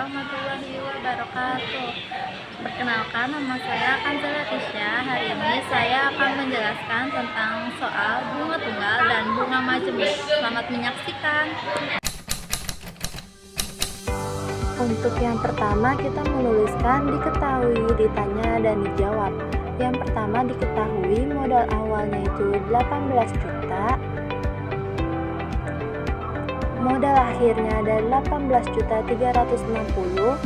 warahmatullahi wabarakatuh. Perkenalkan, nama saya Kanzela Tisya. Hari ini saya akan menjelaskan tentang soal bunga tunggal dan bunga majemuk. Selamat menyaksikan. Untuk yang pertama kita menuliskan diketahui, ditanya, dan dijawab. Yang pertama diketahui modal awalnya itu 18 juta. Modal akhirnya ada 18.360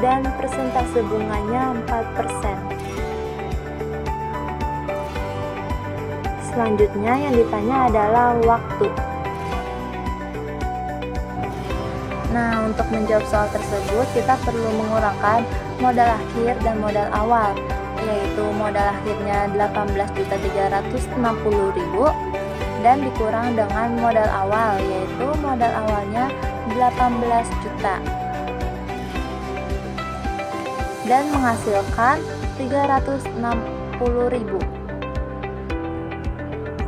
dan persentase bunganya 4%. Selanjutnya yang ditanya adalah waktu. Nah, untuk menjawab soal tersebut kita perlu mengurangkan modal akhir dan modal awal, yaitu modal akhirnya 18.360.000 dan dikurang dengan modal awal, yaitu modal awalnya 18 juta dan menghasilkan 360.000.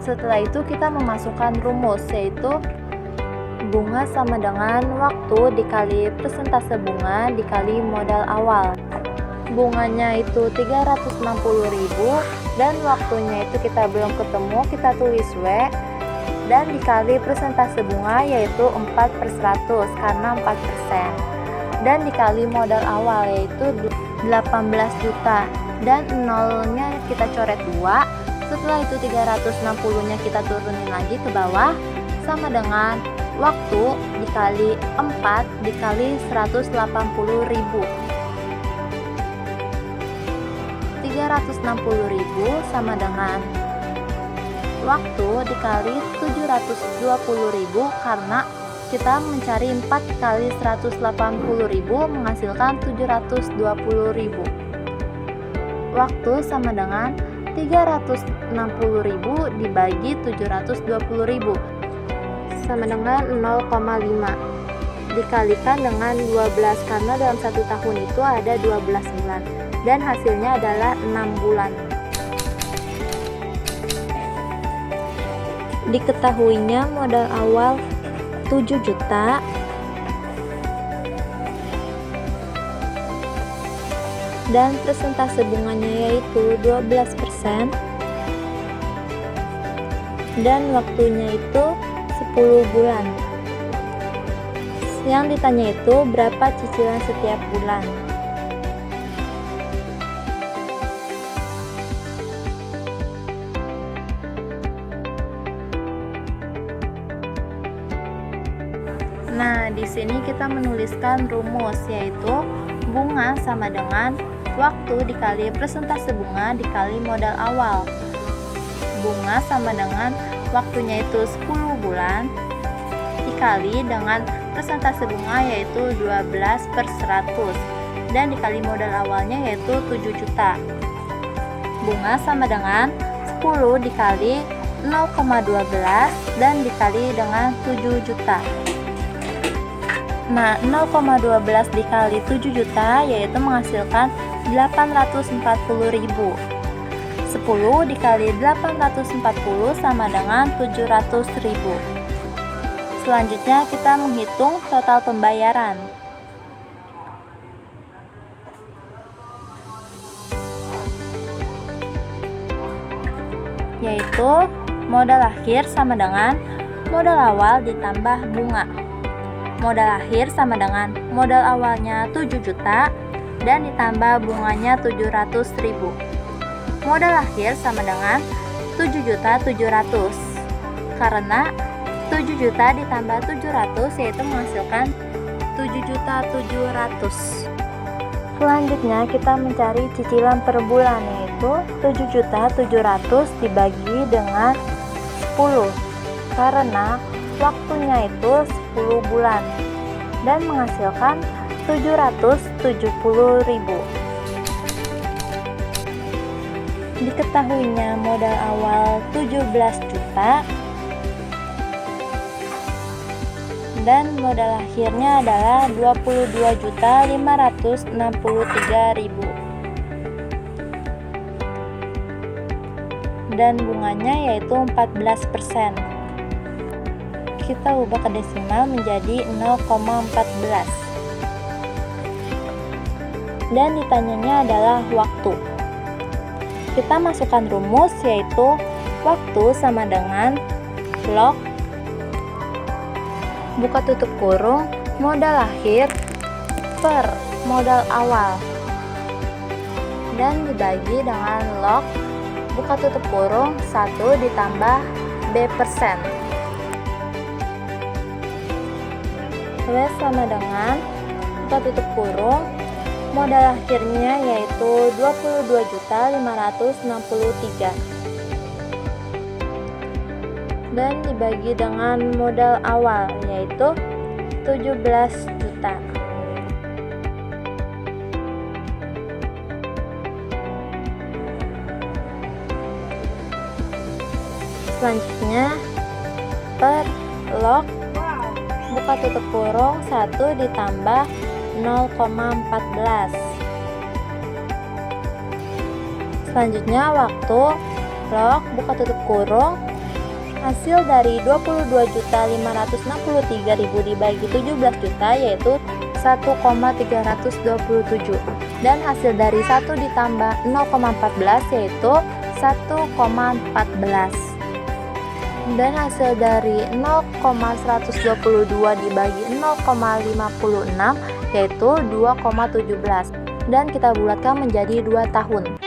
Setelah itu kita memasukkan rumus, yaitu bunga sama dengan waktu dikali persentase bunga dikali modal awal. Bunganya itu 360.000 dan waktunya itu kita belum ketemu, kita tulis W, dan dikali persentase bunga yaitu 4/100 karena 4%, dan dikali modal awal yaitu 18 juta dan nolnya kita coret 2. Setelah itu 360 nya kita turunin lagi ke bawah, sama dengan waktu dikali 4 dikali 180.000. 360.000 sama dengan waktu dikali 720.000 karena kita mencari 4 kali 180.000 menghasilkan 720.000. Waktu sama dengan 360.000 dibagi 720.000 sama dengan 0,5 dikalikan dengan 12 karena dalam satu tahun itu ada 12 bulan dan hasilnya adalah 6 bulan. Diketahuinya modal awal 7 juta dan persentase bunganya yaitu 12% dan waktunya itu 10 bulan. Yang ditanya itu berapa cicilan setiap bulan. Nah, di sini kita menuliskan rumus, yaitu bunga sama dengan waktu dikali persentase bunga dikali modal awal. Bunga sama dengan waktunya itu 10 bulan dikali dengan persentase bunga yaitu 12/100 dan dikali modal awalnya yaitu 7 juta. Bunga sama dengan 10 dikali 0,12 dan dikali dengan 7 juta. Nah, 0,12 dikali 7 juta yaitu menghasilkan 840.000. 10 dikali 840 sama dengan 700.000. Selanjutnya kita menghitung total pembayaran. Yaitu modal akhir sama dengan modal awal ditambah bunga. Modal akhir sama dengan modal awalnya 7 juta dan ditambah bunganya 700.000. Modal akhir sama dengan 7.700.000 karena 7 juta ditambah 700 yaitu menghasilkan 7.700.000. Selanjutnya kita mencari cicilan per bulan, yaitu 7.700.000 dibagi dengan 10 karena waktunya itu 10 bulan dan menghasilkan 770.000. Diketahuinya modal awal 17 juta dan modal akhirnya adalah 22.563.000 dan bunganya yaitu 14%. kita ubah ke desimal menjadi 0,14. Dan ditanyanya adalah waktu. Kita masukkan rumus, yaitu waktu sama dengan log buka tutup kurung modal akhir per modal awal, dan dibagi dengan log buka tutup kurung 1 ditambah B%. W sama dengan buka tutup kurung modal akhirnya yaitu 22.563 dan dibagi dengan modal awal yaitu 17 juta. Selanjutnya per log buka tutup kurung 1 ditambah 0,14. Selanjutnya waktu log buka tutup kurung hasil dari 22.563.000 dibagi 17 juta yaitu 1,327, dan hasil dari 1 ditambah 0,14 yaitu 1,14, dan hasil dari 0,122 dibagi 0,56 yaitu 2,17, dan kita bulatkan menjadi 2 tahun.